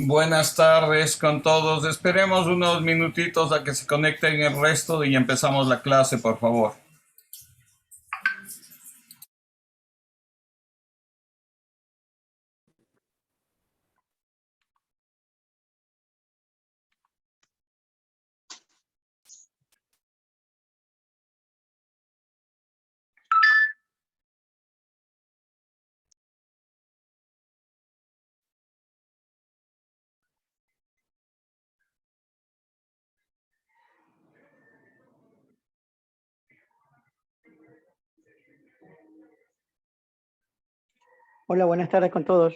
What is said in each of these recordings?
Buenas tardes con todos. Esperemos unos minutitos a que se conecten el resto y empezamos la clase, por favor. Hola, buenas tardes con todos.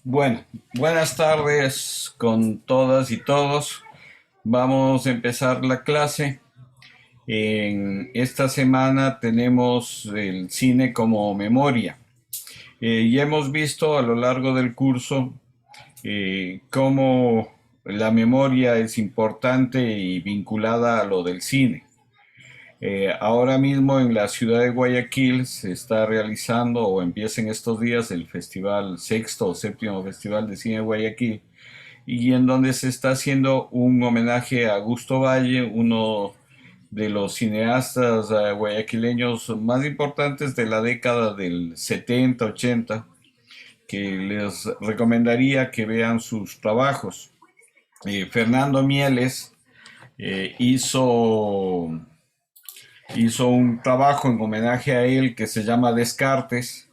Bueno, buenas tardes con todas y todos. Vamos a empezar la clase. En esta semana tenemos el cine como memoria. Ya hemos visto a lo largo del curso cómo la memoria es importante y vinculada a lo del cine. Ahora mismo en la ciudad de Guayaquil se está realizando o empieza en estos días el festival, sexto o séptimo Festival de Cine de Guayaquil, y en donde se está haciendo un homenaje a Augusto Valle, uno de los cineastas guayaquileños más importantes de la década del 70-80, que les recomendaría que vean sus trabajos. Fernando Mieles hizo un trabajo en homenaje a él que se llama Descartes,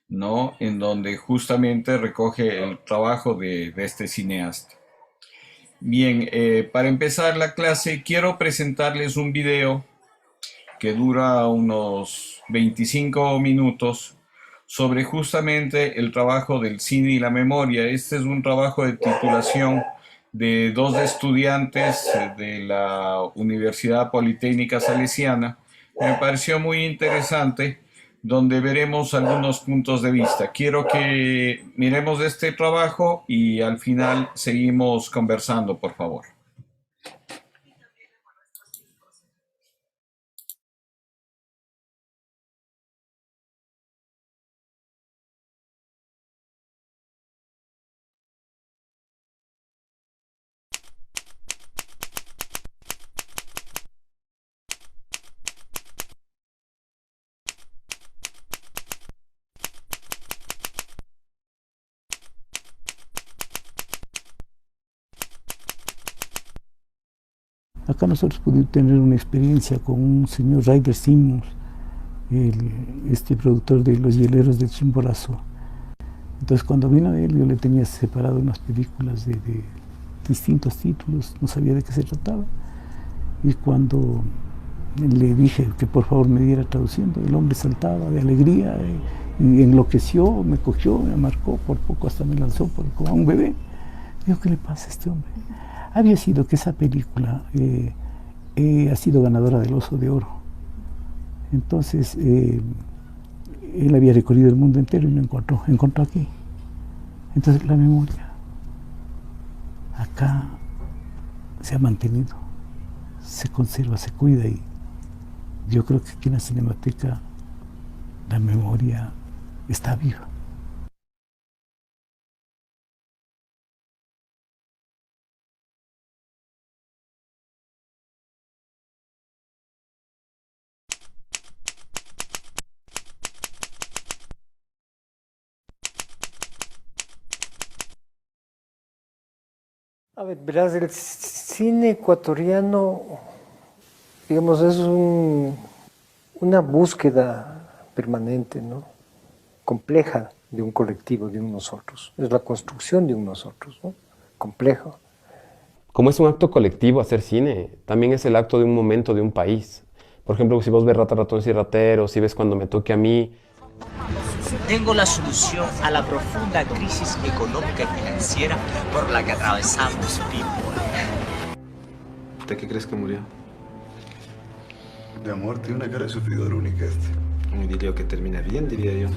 ¿no? En donde justamente recoge el trabajo de este cineasta. Bien, para empezar la clase quiero presentarles un video que dura unos 25 minutos sobre justamente el trabajo del cine y la memoria. Este es un trabajo de titulación de dos estudiantes de la Universidad Politécnica Salesiana. Me pareció muy interesante, donde veremos algunos puntos de vista. Quiero que miremos este trabajo y al final seguimos conversando, por favor. Acá nosotros pudimos tener una experiencia con un señor Ryder Simmons, este productor de Los Hieleros de Chimborazo. Entonces cuando vino él, yo le tenía separado unas películas de distintos títulos, no sabía de qué se trataba. Y cuando le dije que por favor me diera traduciendo, el hombre saltaba de alegría y enloqueció, me cogió, me marcó, por poco hasta me lanzó como a un bebé. Digo, ¿qué le pasa a este hombre? Había sido que esa película ha sido ganadora del Oso de Oro. Entonces, él había recorrido el mundo entero y no encontró aquí. Entonces la memoria acá se ha mantenido, se conserva, se cuida, y yo creo que aquí en la Cinemateca la memoria está viva. A ver, verás, el cine ecuatoriano, digamos, es una búsqueda permanente, ¿no? Compleja de un colectivo, de un nosotros. Es la construcción de un nosotros, ¿no? Complejo. Como es un acto colectivo hacer cine, también es el acto de un momento de un país. Por ejemplo, si vos ves Rata, Ratones y Rateros, si ves Cuando me toque a mí. Tengo la solución a la profunda crisis económica y financiera por la que atravesamos, people. ¿De qué crees que murió? De amor, tiene una cara de sufridor única este. Un idilio que termina bien, diría yo.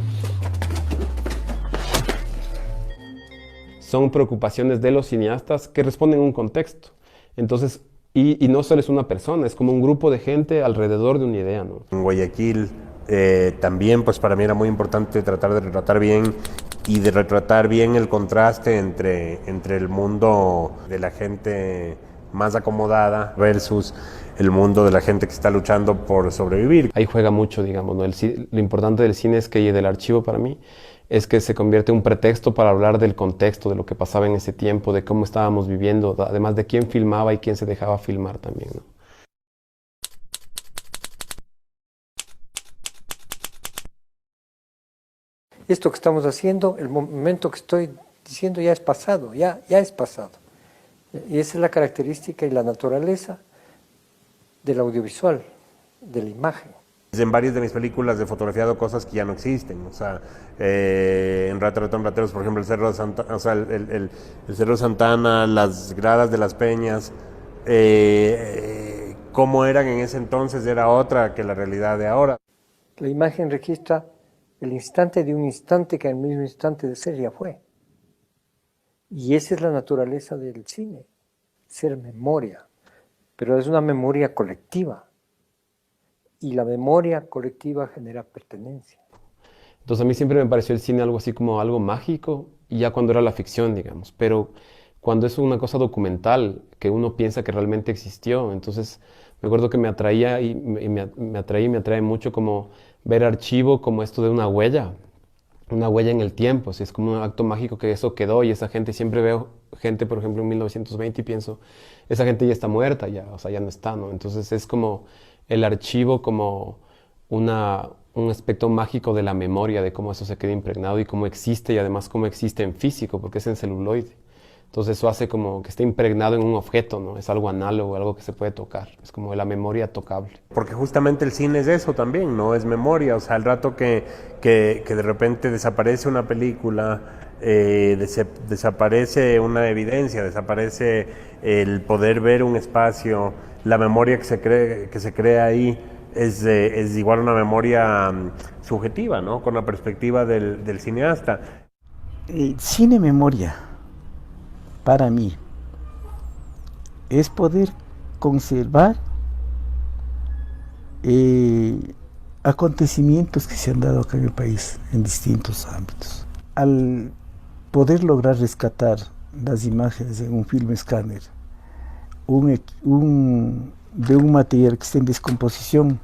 Son preocupaciones de los cineastas que responden a un contexto. Entonces, y no solo es una persona, es como un grupo de gente alrededor de una idea, ¿no? En Guayaquil también, pues para mí era muy importante tratar de retratar bien y de retratar bien el contraste entre el mundo de la gente más acomodada versus el mundo de la gente que está luchando por sobrevivir. Ahí juega mucho, digamos, ¿no? Lo importante del cine es que, y del archivo para mí, es que se convierte en un pretexto para hablar del contexto, de lo que pasaba en ese tiempo, de cómo estábamos viviendo, además de quién filmaba y quién se dejaba filmar también, ¿no? Esto que estamos haciendo, el momento que estoy diciendo ya es pasado, ya es pasado. Y esa es la característica y la naturaleza del audiovisual, de la imagen. En varias de mis películas he fotografiado cosas que ya no existen, o sea, en Rata, Ratón, Rateros, por ejemplo, el Cerro de Santa, o sea, el Cerro de Santana, las gradas de las peñas, cómo eran en ese entonces era otra que la realidad de ahora. La imagen registra el instante de un instante que al mismo instante de ser ya fue. Y esa es la naturaleza del cine, ser memoria, pero es una memoria colectiva. Y la memoria colectiva genera pertenencia. Entonces a mí siempre me pareció el cine algo así como algo mágico, y ya cuando era la ficción, digamos, pero cuando es una cosa documental, que uno piensa que realmente existió, entonces me acuerdo que me atraía y me atrae mucho como ver archivo como esto de una huella en el tiempo, es como un acto mágico que eso quedó, y esa gente, siempre veo gente, por ejemplo, en 1920 y pienso, esa gente ya está muerta, ya, o sea, ya no está, ¿no? Entonces es como el archivo como un aspecto mágico de la memoria, de cómo eso se queda impregnado y cómo existe, y además cómo existe en físico, porque es en celuloide. Entonces eso hace como que esté impregnado en un objeto, ¿no? Es algo análogo, algo que se puede tocar, es como la memoria tocable. Porque justamente el cine es eso también, ¿no? Es memoria, o sea, el rato que de repente desaparece una película, desaparece una evidencia, desaparece el poder ver un espacio, la memoria que se crea ahí es igual una memoria subjetiva, ¿no? Con la perspectiva del cineasta. Cine memoria, para mí, es poder conservar acontecimientos que se han dado acá en el país en distintos ámbitos. Al poder lograr rescatar las imágenes en un film escáner, de un material que está en descomposición,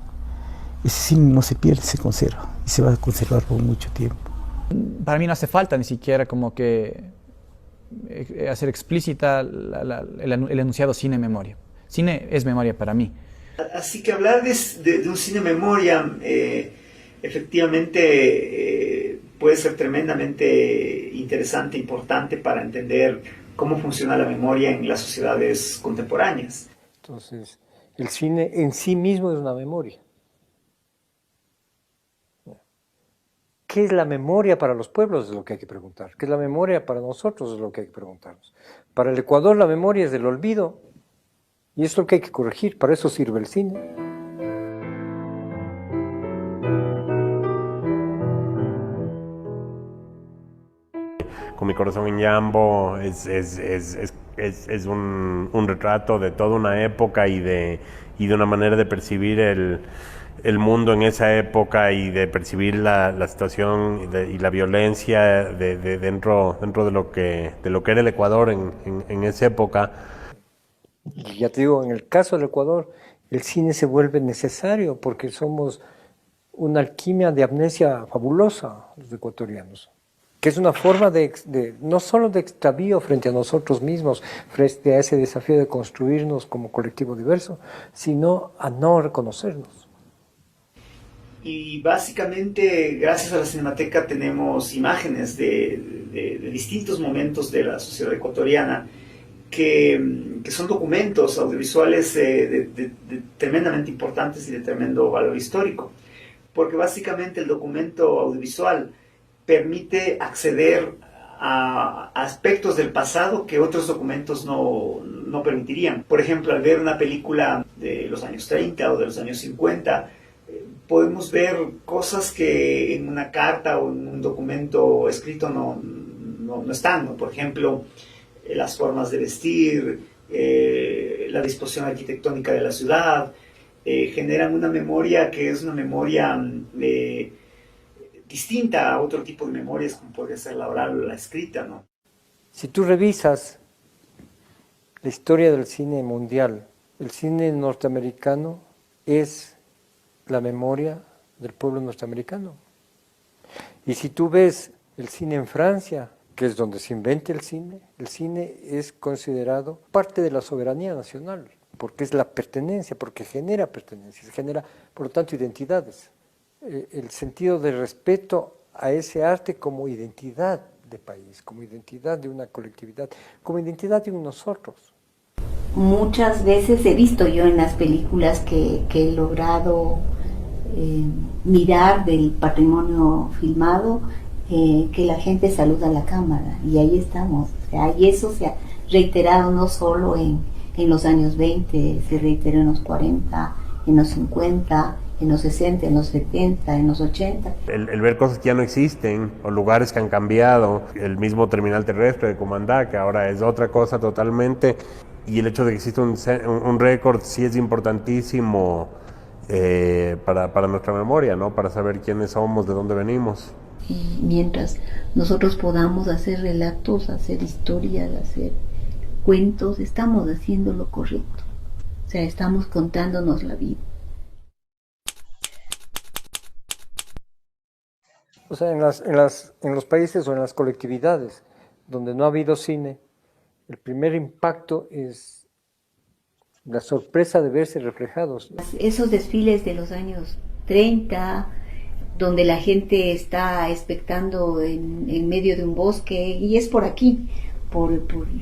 ese cine no se pierde, se conserva y se va a conservar por mucho tiempo. Para mí no hace falta ni siquiera como que hacer explícita el enunciado cine memoria. Cine es memoria para mí. Así que hablar de un cine memoria efectivamente puede ser tremendamente interesante, importante para entender cómo funciona la memoria en las sociedades contemporáneas. Entonces, el cine en sí mismo es una memoria. ¿Qué es la memoria para los pueblos? Es lo que hay que preguntar. ¿Qué es la memoria para nosotros? Es lo que hay que preguntarnos. Para el Ecuador la memoria es del olvido, y es lo que hay que corregir. Para eso sirve el cine. Con Mi corazón en Yambo es un retrato de toda una época y de una manera de percibir el mundo en esa época y de percibir la situación y la violencia dentro de lo que era el Ecuador en esa época. Y ya te digo, en el caso del Ecuador, el cine se vuelve necesario porque somos una alquimia de amnesia fabulosa, los ecuatorianos, que es una forma no solo de extravío frente a nosotros mismos, frente a ese desafío de construirnos como colectivo diverso, sino a no reconocernos. Y básicamente, gracias a la Cinemateca, tenemos imágenes de distintos momentos de la sociedad ecuatoriana que son documentos audiovisuales tremendamente importantes y de tremendo valor histórico. Porque básicamente el documento audiovisual permite acceder a aspectos del pasado que otros documentos no permitirían. Por ejemplo, al ver una película de los años 30 o de los años 50, podemos ver cosas que en una carta o en un documento escrito no están, ¿no? Por ejemplo, las formas de vestir, la disposición arquitectónica de la ciudad, generan una memoria que es una memoria distinta a otro tipo de memorias como podría ser la oral o la escrita, ¿no? Si tú revisas la historia del cine mundial, el cine norteamericano es la memoria del pueblo norteamericano. Y si tú ves el cine en Francia, que es donde se inventa el cine es considerado parte de la soberanía nacional, porque es la pertenencia, porque genera pertenencias, genera, por lo tanto, identidades. El sentido de respeto a ese arte como identidad de país, como identidad de una colectividad, como identidad de un nosotros. Muchas veces he visto yo en las películas que he logrado mirar del patrimonio filmado, que la gente saluda a la cámara, y ahí estamos. O sea, y eso se ha reiterado no solo en los años 20, se reiteró en los 40, en los 50, en los 60, en los 70, en los 80. El ver cosas que ya no existen, o lugares que han cambiado, el mismo terminal terrestre de Comandá, que ahora es otra cosa totalmente, y el hecho de que existe un récord sí es importantísimo para nuestra memoria, ¿no? Para saber quiénes somos, de dónde venimos. Y mientras nosotros podamos hacer relatos, hacer historias, hacer cuentos, estamos haciendo lo correcto. O sea, estamos contándonos la vida. O sea, en los países o en las colectividades donde no ha habido cine, el primer impacto es la sorpresa de verse reflejados. Esos desfiles de los años 30, donde la gente está expectando en medio de un bosque, y es por aquí, por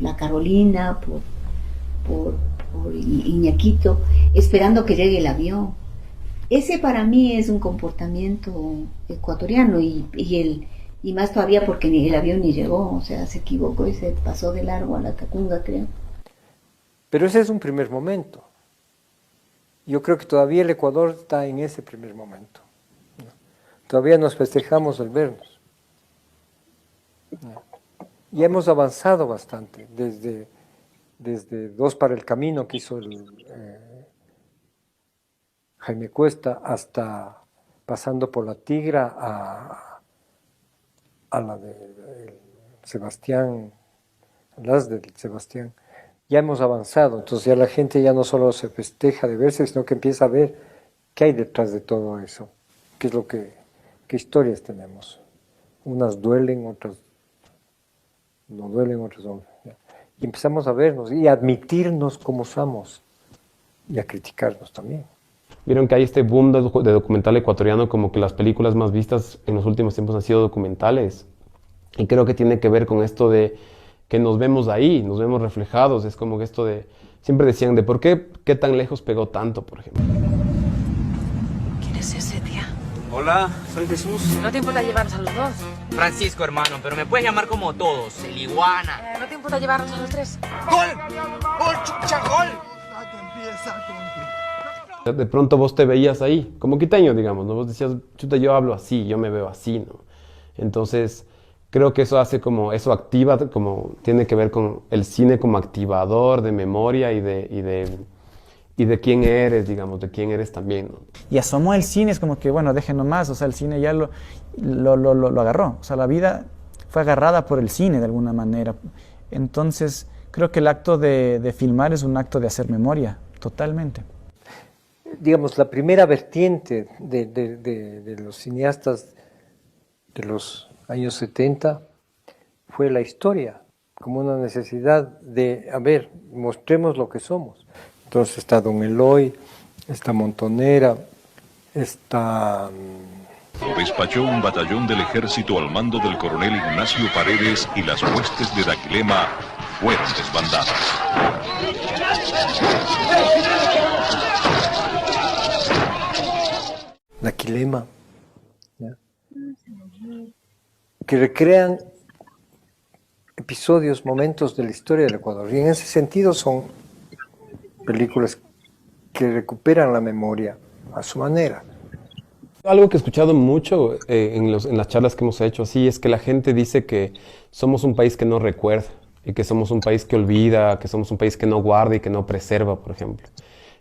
la Carolina, por Iñaquito, esperando que llegue el avión. Ese para mí es un comportamiento ecuatoriano, y más todavía porque el avión ni llegó, o sea, se equivocó y se pasó de largo a la Tacunga, creo. Pero ese es un primer momento. Yo creo que todavía el Ecuador está en ese primer momento. Todavía nos festejamos el vernos. Y hemos avanzado bastante, desde Dos para el Camino que hizo Jaime Cuesta, hasta pasando por La Tigra a la de Sebastián, las de Sebastián. Ya hemos avanzado, entonces ya la gente ya no solo se festeja de verse, sino que empieza a ver qué hay detrás de todo eso, qué historias tenemos. Unas duelen, otras no duelen, otras no. Y empezamos a vernos y a admitirnos como somos y a criticarnos también. Vieron que hay este boom de documental ecuatoriano, como que las películas más vistas en los últimos tiempos han sido documentales. Y creo que tiene que ver con esto de que nos vemos ahí, nos vemos reflejados. Es como que esto de, siempre decían de por qué tan lejos pegó tanto, por ejemplo. ¿Quién es ese, tía? Hola, soy Jesús. ¿No te importa llevarnos a los dos? Francisco, hermano, pero me puedes llamar como todos, el iguana. ¿No te importa llevarnos a los tres? ¡Gol! ¡Gol, chucha, gol! De pronto vos te veías ahí, como quiteño, digamos, ¿no? Vos decías, chuta, yo hablo así, yo me veo así, ¿no? Entonces, Creo que eso hace como, eso activa, como tiene que ver con el cine como activador de memoria y de quién eres, digamos, de quién eres también, ¿no? Y asomó el cine, es como que, bueno, dejen nomás, o sea, el cine ya lo agarró. O sea, la vida fue agarrada por el cine de alguna manera. Entonces, creo que el acto de filmar es un acto de hacer memoria, totalmente. Digamos, la primera vertiente de los cineastas de los años 70 fue la historia, como una necesidad de, a ver, mostremos lo que somos. Entonces está Don Eloy, está Montonera, está... Lo despachó un batallón del ejército al mando del coronel Ignacio Paredes y las huestes de Daquilema fueron desbandadas. Daquilema, ¿ya? Que recrean episodios, momentos de la historia del Ecuador. Y en ese sentido son películas que recuperan la memoria a su manera. Algo que he escuchado mucho en las charlas que hemos hecho así es que la gente dice que somos un país que no recuerda y que somos un país que olvida, que somos un país que no guarda y que no preserva, por ejemplo.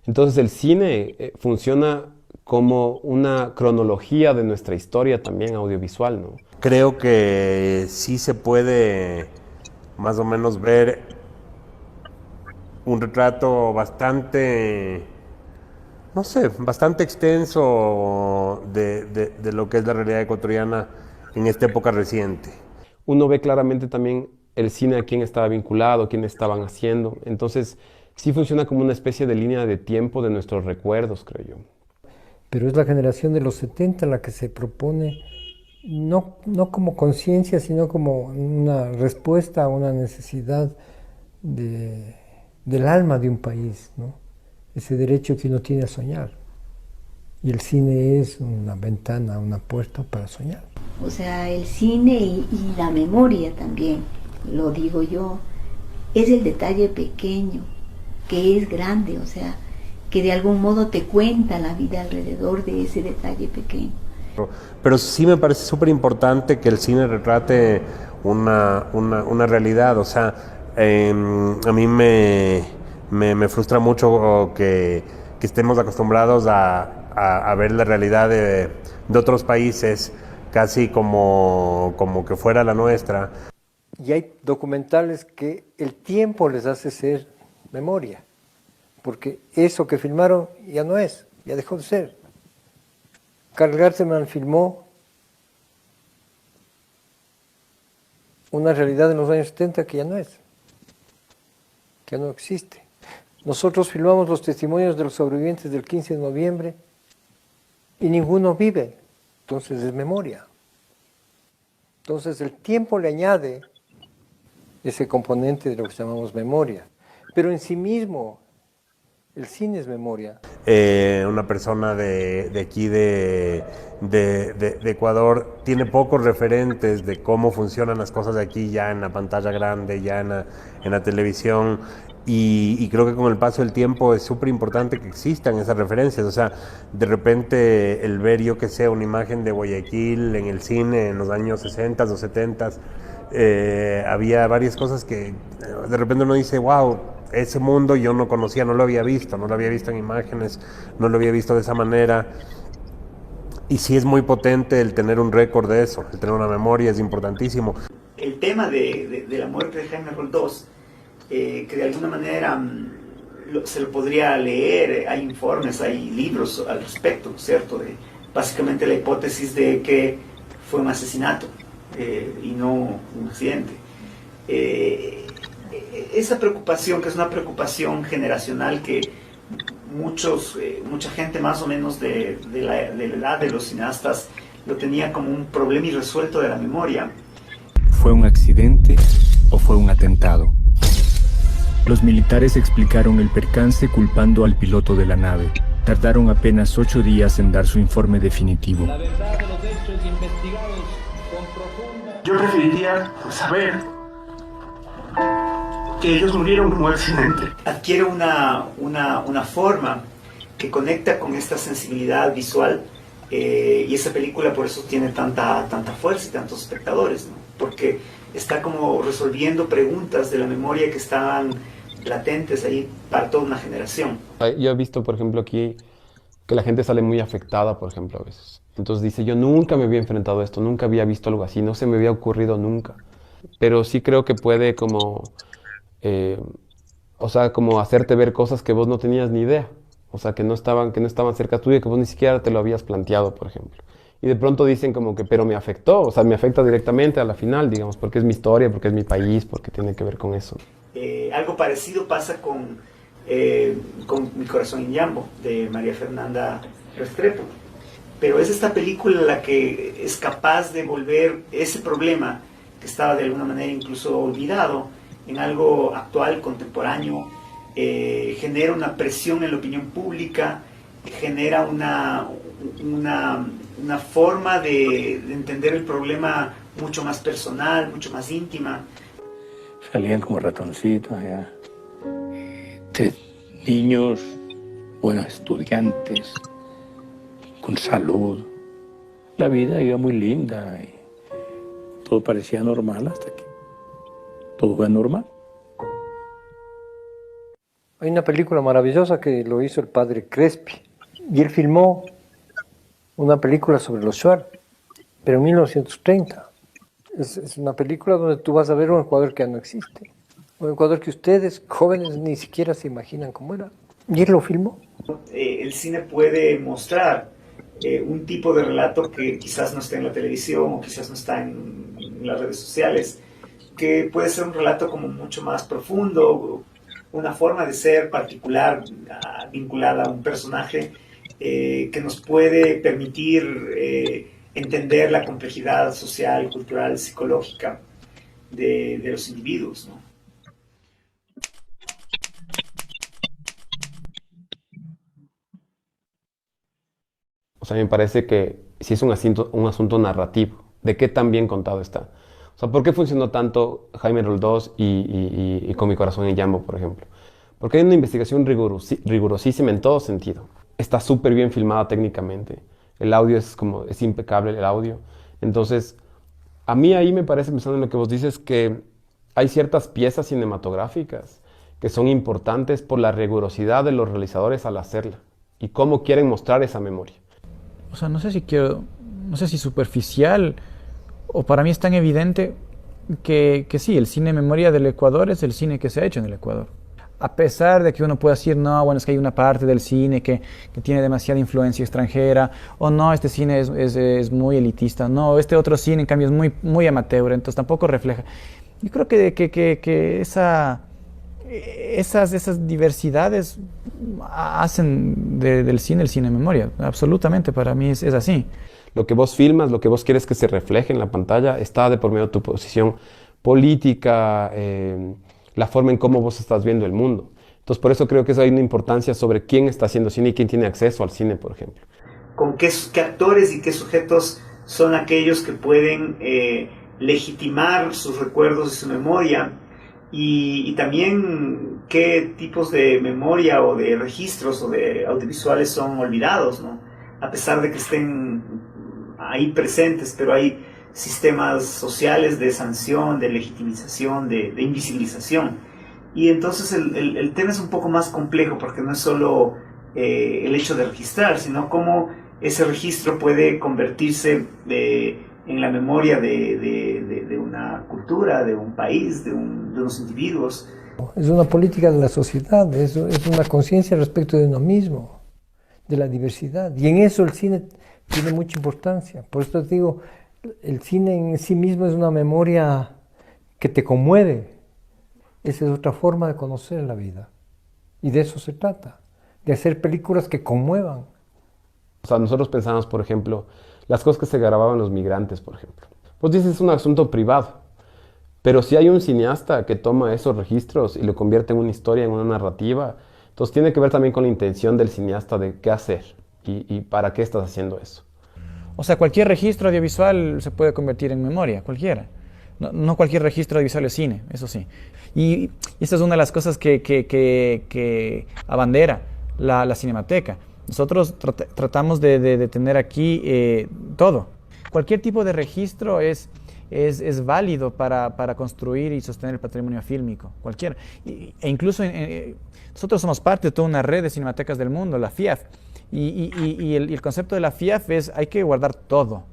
Entonces el cine funciona como una cronología de nuestra historia también audiovisual, ¿no? Creo que sí se puede más o menos ver un retrato bastante, no sé, bastante extenso de lo que es la realidad ecuatoriana en esta época reciente. Uno ve claramente también el cine a quién estaba vinculado, quién estaban haciendo. Entonces sí funciona como una especie de línea de tiempo de nuestros recuerdos, creo yo. Pero es la generación de los 70 la que se propone, no como conciencia, sino como una respuesta a una necesidad del alma de un país, ¿no? Ese derecho que uno tiene a soñar. Y el cine es una ventana, una puerta para soñar. O sea, el cine y la memoria también, lo digo yo, es el detalle pequeño, que es grande, o sea, que de algún modo te cuenta la vida alrededor de ese detalle pequeño. Pero sí me parece súper importante que el cine retrate una realidad, o sea, a mí me frustra mucho que estemos acostumbrados a ver la realidad de otros países casi como que fuera la nuestra. Y hay documentales que el tiempo les hace ser memoria, porque eso que filmaron ya no es, ya dejó de ser. Karl Gartemann filmó una realidad en los años 70 que ya no es, que ya no existe. Nosotros filmamos los testimonios de los sobrevivientes del 15 de noviembre y ninguno vive, entonces es memoria. Entonces el tiempo le añade ese componente de lo que llamamos memoria, pero en sí mismo el cine es memoria. Una persona de aquí de Ecuador tiene pocos referentes de cómo funcionan las cosas de aquí ya en la pantalla grande, ya en la televisión, y creo que con el paso del tiempo es súper importante que existan esas referencias. O sea, de repente el ver, yo que sé, una imagen de Guayaquil en el cine en los años 60 o 70, había varias cosas que de repente uno dice, wow, ese mundo yo no conocía, no lo había visto en imágenes, no lo había visto de esa manera. Y sí es muy potente el tener un récord de eso, el tener una memoria es importantísimo. El tema de la muerte de Jaime Roldós, que de alguna manera se lo podría leer, hay informes, hay libros al respecto, ¿cierto? Básicamente la hipótesis de que fue un asesinato y no un accidente. Esa preocupación, que es una preocupación generacional que mucha gente más o menos de la edad de los cineastas lo tenía como un problema irresuelto de la memoria. ¿Fue un accidente o fue un atentado? Los militares explicaron el percance culpando al piloto de la nave. Tardaron apenas 8 días en dar su informe definitivo. La verdad de los hechos investigados con profunda... Yo preferiría saber que ellos murieron como accidente. Adquiere una forma que conecta con esta sensibilidad visual y esa película por eso tiene tanta fuerza y tantos espectadores, ¿no? porque está como resolviendo preguntas de la memoria que estaban latentes ahí para toda una generación. Yo he visto, por ejemplo, aquí que la gente sale muy afectada, por ejemplo, a veces. Entonces dice, yo nunca me había enfrentado a esto, nunca había visto algo así, no se me había ocurrido nunca. Pero sí creo que puede como, o sea, como hacerte ver cosas que vos no tenías ni idea. O sea, que no estaban cerca tuyo y que vos ni siquiera te lo habías planteado, por ejemplo. Y de pronto dicen como que, pero me afectó, o sea, me afecta directamente a la final, digamos, porque es mi historia, porque es mi país, porque tiene que ver con eso. Algo parecido pasa con Mi corazón en Yambo, de María Fernanda Restrepo. Pero es esta película la que es capaz de volver ese problema que estaba de alguna manera incluso olvidado en algo actual, contemporáneo, genera una presión en la opinión pública, genera una forma de entender el problema mucho más personal, mucho más íntima. Salían como ratoncitos allá. 3 niños, buenos estudiantes, con salud. La vida iba muy linda y todo parecía normal hasta que todo fue normal. Hay una película maravillosa que lo hizo el padre Crespi y él filmó una película sobre los Shuar, pero en 1930. Es una película donde tú vas a ver un Ecuador que ya no existe. Un Ecuador que ustedes, jóvenes, ni siquiera se imaginan cómo era. Y él lo filmó. El cine puede mostrar un tipo de relato que quizás no está en la televisión o quizás no está en las redes sociales, que puede ser un relato como mucho más profundo, una forma de ser particular vinculada a un personaje que nos puede permitir entender la complejidad social, cultural, psicológica de los individuos, ¿no? O sea, me parece que sí es un asunto narrativo, de qué tan bien contado está. O sea, ¿por qué funcionó tanto Jaime Roldós y Con mi corazón en Yambo, por ejemplo? Porque hay una investigación rigurosísima en todo sentido. Está súper bien filmada técnicamente. El audio es impecable, el audio. Entonces, a mí ahí me parece, pensando en lo que vos dices, que hay ciertas piezas cinematográficas que son importantes por la rigurosidad de los realizadores al hacerla y cómo quieren mostrar esa memoria. O sea, no sé si superficial, o para mí es tan evidente que sí, el cine memoria del Ecuador es el cine que se ha hecho en el Ecuador. A pesar de que uno pueda decir, no, bueno, es que hay una parte del cine que tiene demasiada influencia extranjera, o no, este cine es muy elitista, no, este otro cine en cambio es muy, muy amateur, entonces tampoco refleja. Yo creo que esas diversidades hacen del cine el cine memoria, absolutamente, para mí es así. Lo que vos filmas, lo que vos quieres que se refleje en la pantalla, está de por medio de tu posición política, la forma en cómo vos estás viendo el mundo. Entonces, por eso creo que hay una importancia sobre quién está haciendo cine y quién tiene acceso al cine, por ejemplo. Con qué actores y qué sujetos son aquellos que pueden legitimar sus recuerdos y su memoria, y también qué tipos de memoria o de registros o de audiovisuales son olvidados, ¿no? A pesar de que estén ahí presentes, pero hay sistemas sociales de sanción, de legitimización, de invisibilización. Y entonces el tema es un poco más complejo, porque no es solo el hecho de registrar, sino cómo ese registro puede convertirse en la memoria de una cultura, de un país, de unos individuos. Es una política de la sociedad, es una conciencia respecto de uno mismo, de la diversidad. Y en eso el cine tiene mucha importancia. Por eso te digo, el cine en sí mismo es una memoria que te conmueve. Esa es otra forma de conocer la vida. Y de eso se trata, de hacer películas que conmuevan. O sea, nosotros pensamos, por ejemplo, las cosas que se grababan los migrantes, por ejemplo. Pues dices, es un asunto privado. Pero si hay un cineasta que toma esos registros y lo convierte en una historia, en una narrativa, entonces tiene que ver también con la intención del cineasta de qué hacer y para qué estás haciendo eso. O sea, cualquier registro audiovisual se puede convertir en memoria, cualquiera. No cualquier registro audiovisual es cine, eso sí. Y esta es una de las cosas que abandera la Cinemateca. Nosotros tratamos de tener aquí todo. Cualquier tipo de registro es es válido para construir y sostener el patrimonio fílmico, cualquiera. E incluso nosotros somos parte de toda una red de cinematecas del mundo, la FIAF, y el concepto de la FIAF es hay que guardar todo.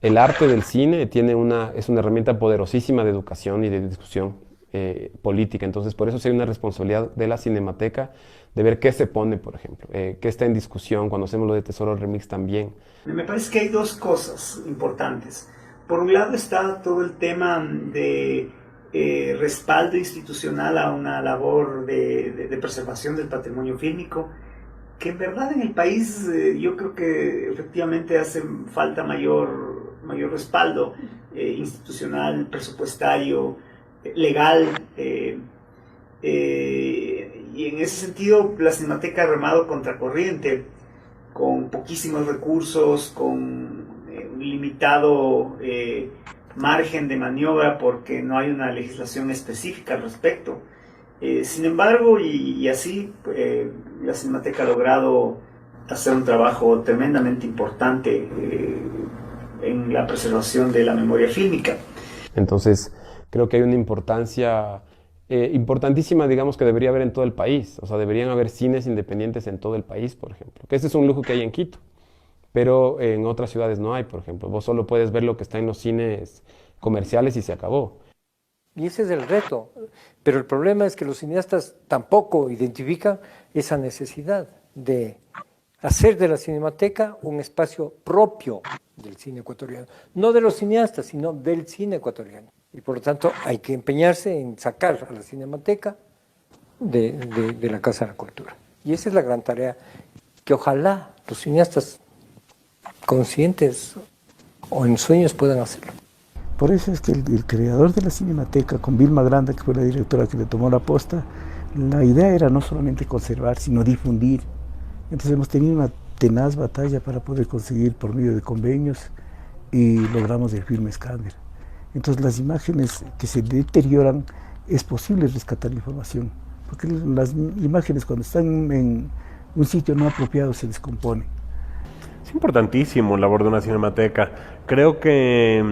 El arte del cine es una herramienta poderosísima de educación y de discusión política. Entonces, por eso sí hay una responsabilidad de la Cinemateca de ver qué se pone, por ejemplo, qué está en discusión. Cuando hacemos lo de Tesoro Remix también. Me parece que hay dos cosas importantes. Por un lado está todo el tema de respaldo institucional a una labor de preservación del patrimonio fílmico, que en verdad en el país yo creo que efectivamente hace falta mayor respaldo institucional, presupuestario, legal, y en ese sentido la Cinemateca ha remado contracorriente, con poquísimos recursos, con un limitado margen de maniobra porque no hay una legislación específica al respecto. Sin embargo, y así, la Cinemateca ha logrado hacer un trabajo tremendamente importante en la preservación de la memoria fílmica. Entonces, creo que hay una importancia importantísima, digamos, que debería haber en todo el país. O sea, deberían haber cines independientes en todo el país, por ejemplo. Que ese es un lujo que hay en Quito, pero en otras ciudades no hay, por ejemplo. Vos solo puedes ver lo que está en los cines comerciales y se acabó. Y ese es el reto. Pero el problema es que los cineastas tampoco identifican esa necesidad de hacer de la Cinemateca un espacio propio del cine ecuatoriano. No de los cineastas, sino del cine ecuatoriano. Y por lo tanto hay que empeñarse en sacar a la Cinemateca de la Casa de la Cultura. Y esa es la gran tarea que ojalá los cineastas conscientes o en sueños puedan hacerlo. Por eso es que el creador de la Cinemateca, con Vilma Granda, que fue la directora que le tomó la posta, la idea era no solamente conservar, sino difundir. Entonces hemos tenido una tenaz batalla para poder conseguir por medio de convenios y logramos el film escáner. Entonces las imágenes que se deterioran es posible rescatar la información, porque las imágenes cuando están en un sitio no apropiado se descomponen. Es importantísimo la labor de una cinemateca. Creo que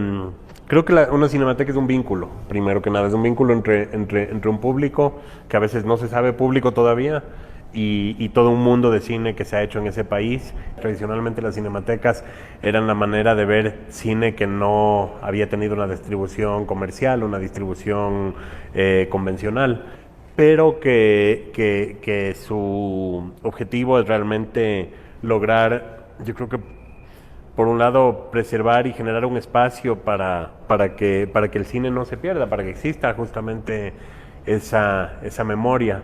una cinemateca es un vínculo, primero que nada, es un vínculo entre un público que a veces no se sabe público todavía y todo un mundo de cine que se ha hecho en ese país. Tradicionalmente las cinematecas eran la manera de ver cine que no había tenido una distribución comercial, una distribución convencional, pero que su objetivo es realmente lograr, yo creo que por un lado preservar y generar un espacio para que el cine no se pierda, para que exista justamente esa memoria.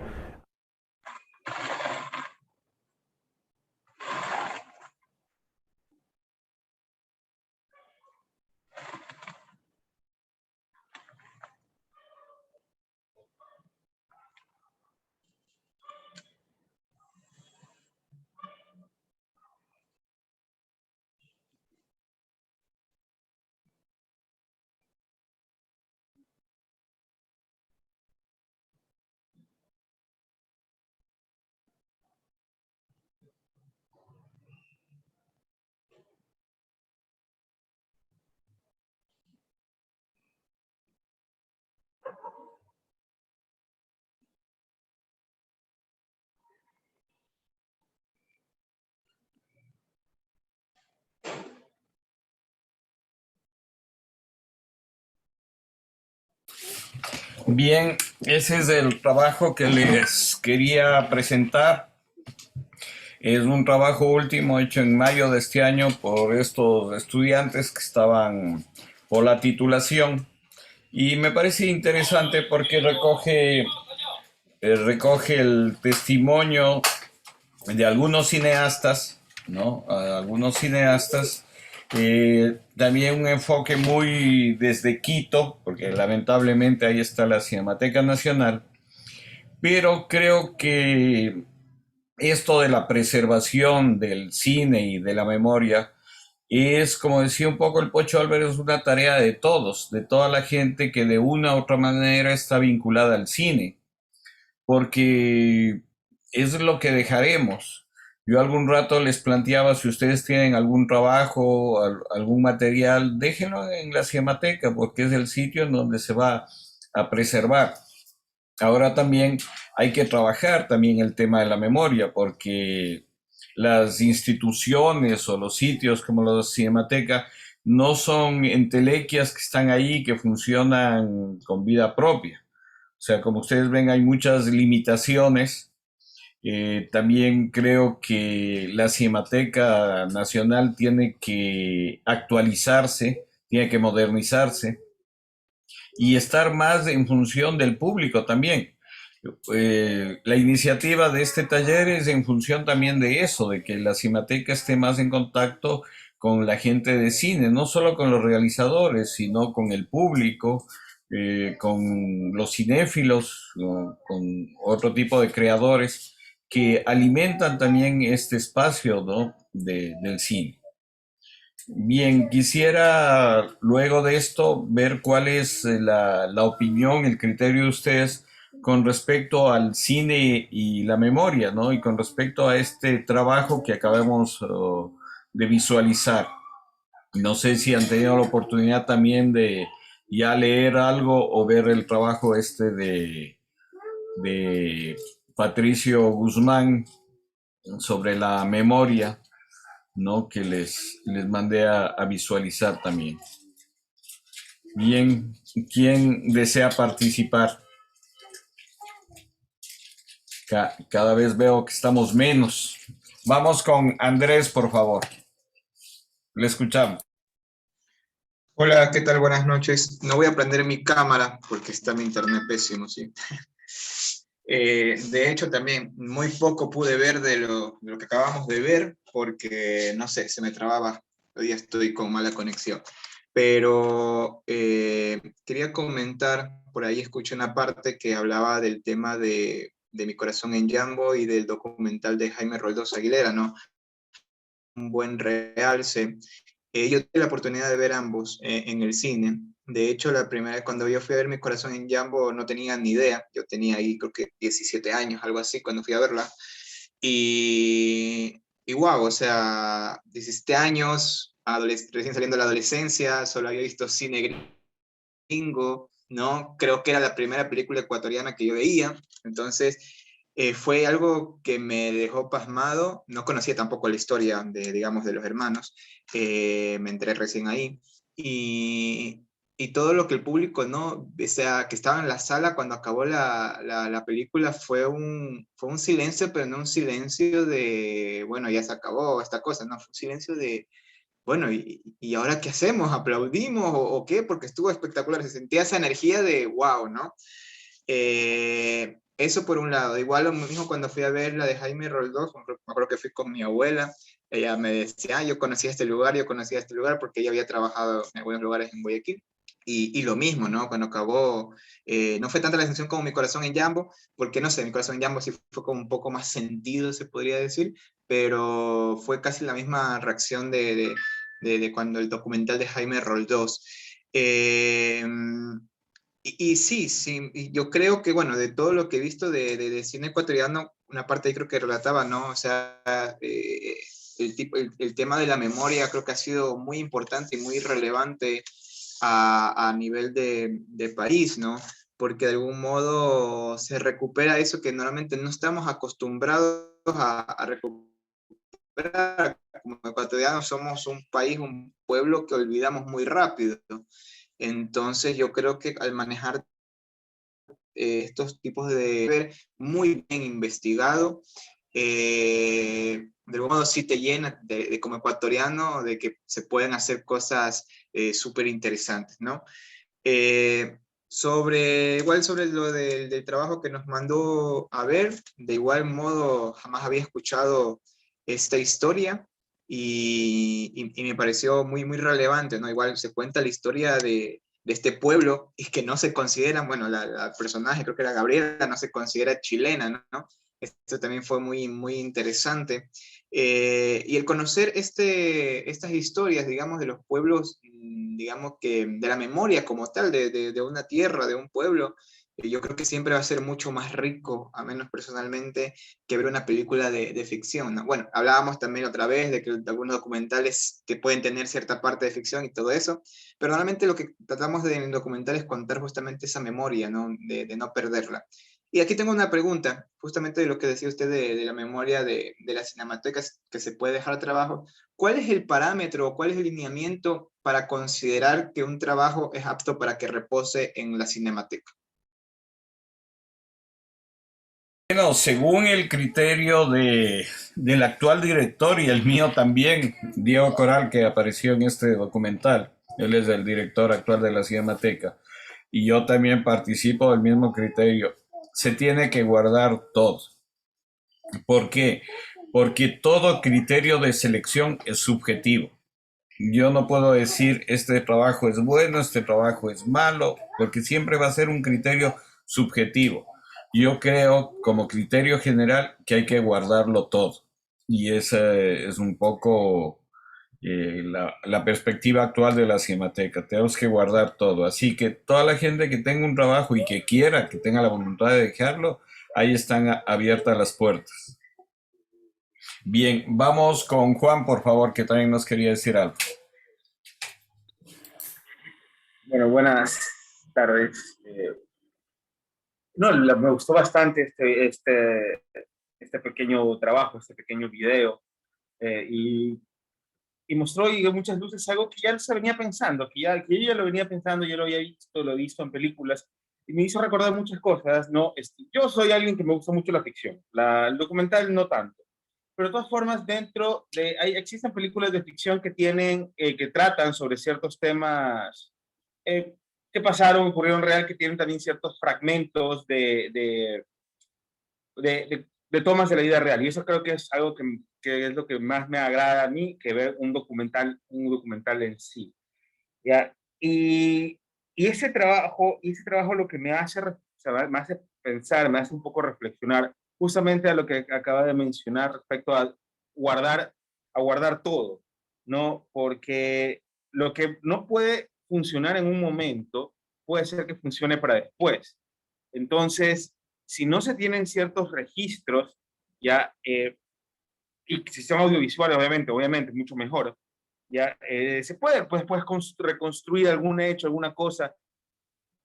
Bien, ese es el trabajo que les quería presentar. Es un trabajo último hecho en mayo de este año por estos estudiantes que estaban por la titulación. Y me parece interesante porque recoge el testimonio de algunos cineastas, ¿no? Algunos cineastas. También un enfoque muy desde Quito, porque lamentablemente ahí está la Cinemateca Nacional, pero creo que esto de la preservación del cine y de la memoria es, como decía un poco el Pocho Álvarez, es una tarea de todos, de toda la gente que de una u otra manera está vinculada al cine, porque es lo que dejaremos. Yo algún rato les planteaba, si ustedes tienen algún trabajo, algún material, déjenlo en la Cinemateca, porque es el sitio en donde se va a preservar. Ahora también hay que trabajar también el tema de la memoria, porque las instituciones o los sitios como la Cinemateca no son entelequias que están ahí, que funcionan con vida propia. O sea, como ustedes ven, hay muchas limitaciones. También creo que la Cinemateca Nacional tiene que actualizarse, tiene que modernizarse y estar más en función del público también. La iniciativa de este taller es en función también de eso, de que la Cinemateca esté más en contacto con la gente de cine, no solo con los realizadores, sino con el público, con los cinéfilos, con otro tipo de creadores que alimentan también este espacio, ¿no?, del cine. Bien, quisiera luego de esto ver cuál es la opinión, el criterio de ustedes con respecto al cine y la memoria, ¿no? Y con respecto a este trabajo que acabamos de visualizar. No sé si han tenido la oportunidad también de ya leer algo o ver el trabajo este de Patricio Guzmán sobre la memoria, ¿no?, que les mandé a visualizar también. Bien, ¿quién desea participar? Cada vez veo que estamos menos. Vamos con Andrés, por favor. Le escuchamos. Hola, ¿qué tal? Buenas noches. No voy a prender mi cámara porque está mi internet pésimo, ¿sí? De hecho, también muy poco pude ver de lo que acabamos de ver porque, no sé, se me trababa. Hoy día estoy con mala conexión. Pero quería comentar, por ahí escuché una parte que hablaba del tema de Mi corazón en Jambo y del documental de Jaime Roldós Aguilera, ¿no? Un buen realce. Yo tuve la oportunidad de ver ambos en el cine. De hecho, la primera vez cuando yo fui a ver Mi corazón en Jambo no tenía ni idea. Yo tenía ahí creo que 17 años, algo así, cuando fui a verla. Y wow, o sea, 17 años, recién saliendo de la adolescencia, solo había visto cine gringo, ¿no? Creo que era la primera película ecuatoriana que yo veía. Entonces, fue algo que me dejó pasmado. No conocía tampoco la historia digamos, de los hermanos. Me enteré recién ahí. Y todo lo que el público, ¿no? O sea, que estaba en la sala cuando acabó la película fue un silencio, pero no un silencio de, bueno, ya se acabó esta cosa, no, fue un silencio de, bueno, ¿y ahora qué hacemos? ¿Aplaudimos o qué? Porque estuvo espectacular, se sentía esa energía de wow, ¿no? Eso por un lado. Igual lo mismo cuando fui a ver la de Jaime Roldós, me acuerdo que fui con mi abuela, ella me decía, yo conocía este lugar, porque ella había trabajado en algunos lugares en Guayaquil. Y lo mismo, ¿no? Cuando acabó, no fue tanta la sensación como Mi corazón en Jambo, porque no sé, Mi corazón en Jambo sí fue como un poco más sentido, se podría decir, pero fue casi la misma reacción de cuando el documental de Jaime Roldós. Y sí, y yo creo que, bueno, de todo lo que he visto de cine ecuatoriano, una parte ahí creo que relataba, ¿no? O sea, el tema de la memoria creo que ha sido muy importante y muy relevante a nivel de país, ¿no? Porque de algún modo se recupera eso que normalmente no estamos acostumbrados a recuperar. Como ecuatorianos somos un país, un pueblo que olvidamos muy rápido. Entonces yo creo que al manejar estos tipos de ver muy bien investigado, de algún modo sí te llena de como ecuatoriano de que se pueden hacer cosas súper interesantes, ¿no? Igual sobre lo del trabajo que nos mandó a ver, de igual modo jamás había escuchado esta historia y me pareció muy, muy relevante, ¿no? Igual se cuenta la historia de este pueblo y que no se consideran, bueno, la personaje, creo que era Gabriela, no se considera chilena, ¿no? Esto también fue muy, muy interesante. Y el conocer estas historias, digamos, de los pueblos, digamos que de la memoria como tal, de una tierra, de un pueblo, yo creo que siempre va a ser mucho más rico, a menos personalmente, que ver una película de ficción, ¿no? Bueno, hablábamos también otra vez de que algunos documentales que pueden tener cierta parte de ficción y todo eso, pero normalmente lo que tratamos de en el documental es contar justamente esa memoria, ¿no? De no perderla. Y aquí tengo una pregunta, justamente de lo que decía usted de la memoria de las cinematecas que se puede dejar trabajo. ¿Cuál es el parámetro o cuál es el lineamiento para considerar que un trabajo es apto para que repose en la cinemateca? Bueno, según el criterio del actual director y el mío también, Diego Coral, que apareció en este documental, él es el director actual de la Cinemateca, y yo también participo del mismo criterio, se tiene que guardar todo. ¿Por qué? Porque todo criterio de selección es subjetivo. Yo no puedo decir este trabajo es bueno, este trabajo es malo, porque siempre va a ser un criterio subjetivo. Yo creo, como criterio general, que hay que guardarlo todo. Y esa es un poco la perspectiva actual de la Cinemateca. Tenemos que guardar todo. Así que toda la gente que tenga un trabajo y que quiera, que tenga la voluntad de dejarlo, ahí están abiertas las puertas. Bien, vamos con Juan, por favor, que también nos quería decir algo. Bueno, buenas tardes. No, me gustó bastante este pequeño trabajo, este pequeño video, y mostró y dio muchas luces algo que ya se venía pensando, que yo ya lo venía pensando, yo lo había visto, lo he visto en películas, y me hizo recordar muchas cosas, ¿no? Yo soy alguien que me gusta mucho la ficción, el documental no tanto, pero de todas formas existen películas de ficción que que tratan sobre ciertos temas que pasaron, ocurrieron real, que tienen también ciertos fragmentos de tomas de la vida real. Y eso creo que es algo que es lo que más me agrada a mí que ver un documental en sí. ¿Ya? Y ese trabajo lo que me hace pensar, me hace un poco reflexionar justamente a lo que acaba de mencionar respecto a guardar todo, ¿no? Porque lo que no puede funcionar en un momento puede ser que funcione para después. Entonces, si no se tienen ciertos registros, ya, y si son audiovisuales, obviamente, mucho mejor, ya, se puede, pues, reconstruir algún hecho, alguna cosa,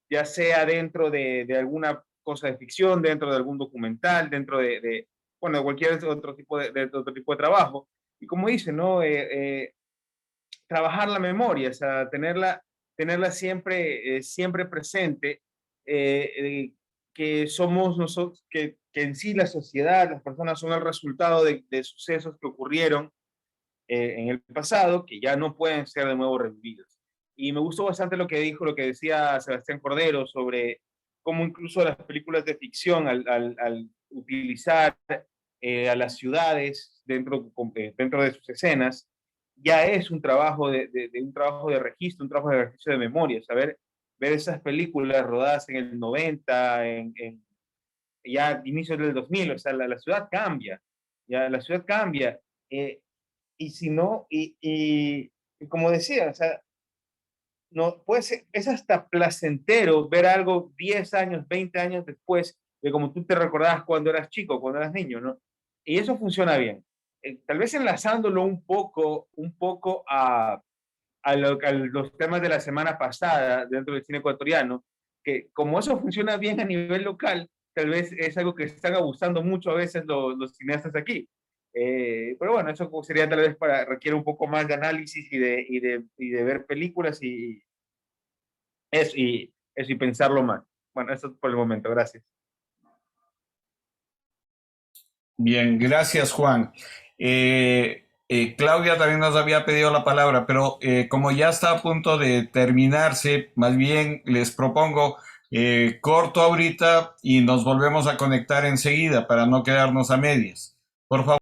ya sea dentro de alguna cosa de ficción, dentro de algún documental, dentro de cualquier otro tipo otro tipo de trabajo. Y como dice, ¿no? Trabajar la memoria, o sea, tenerla siempre presente, que somos nosotros, que en sí la sociedad, las personas son el resultado de sucesos que ocurrieron en el pasado, que ya no pueden ser de nuevo revividos. Y me gustó bastante lo que decía Sebastián Cordero sobre cómo incluso las películas de ficción, al utilizar a las ciudades dentro de sus escenas, ya es un trabajo un trabajo de registro, un trabajo de ejercicio de memoria, saber ver esas películas rodadas en el 90, ya inicios del 2000, o sea, la ciudad cambia, ya la ciudad cambia, y si no, y como decía, o sea, no, puede ser, es hasta placentero ver algo 10 años, 20 años después de como tú te recordabas cuando eras chico, cuando eras niño, ¿no? Y eso funciona bien. Tal vez enlazándolo un poco a los temas de la semana pasada dentro del cine ecuatoriano, que como eso funciona bien a nivel local, tal vez es algo que están abusando mucho a veces los cineastas aquí. Pero bueno, eso sería tal vez requiere un poco más de análisis y de ver películas y pensarlo más. Bueno, eso por el momento. Gracias. Bien, gracias, Juan. Claudia también nos había pedido la palabra, pero como ya está a punto de terminarse, más bien les propongo corto ahorita y nos volvemos a conectar enseguida para no quedarnos a medias. Por favor.